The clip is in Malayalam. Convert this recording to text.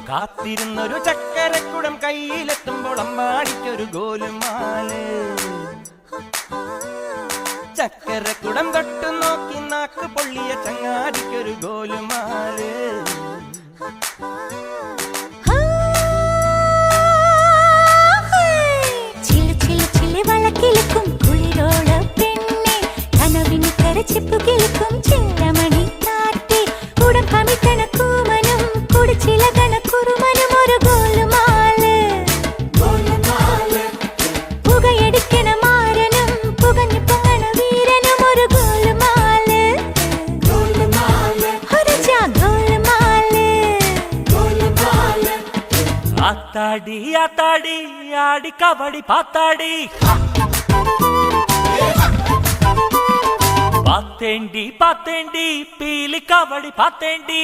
കാത്തിരുന്നൊരു ചക്കരക്കുടം കയ്യിലെത്തുമ്പോൾ അമ്മാടിക്കൊരു ഗോലുമാല്. ചക്കരക്കുടം തൊട്ടു നോക്കി നാക്ക് പൊള്ളിയ ചങ്ങാടിക്കൊരു ഗോലുമാല്. വളക്കിലുക്കും കുളിരോള പെണ്ണെ കനവിന് കരച്ചിപ്പു കിളുക്കും ചെല്ലമണി കാട്ടി കുടം കമിത്തണ കൂമനും കുടിച്ചിലകണ കുറുമനും ഒരു ഗോലുമാല്. പുകയടിക്കണ മാരനും പുകഞ്ഞു പൊങ്ങണ വീരനും ഒരു ഗോലുമാല്. ഒരു ഗോലുമാല്. ആത്താടി ആത്താടി ആടി കബഡി പാത്താടി പാത്തേണ്ടി പാത്തേണ്ടി പീലി കബഡി പാത്തേണ്ടി.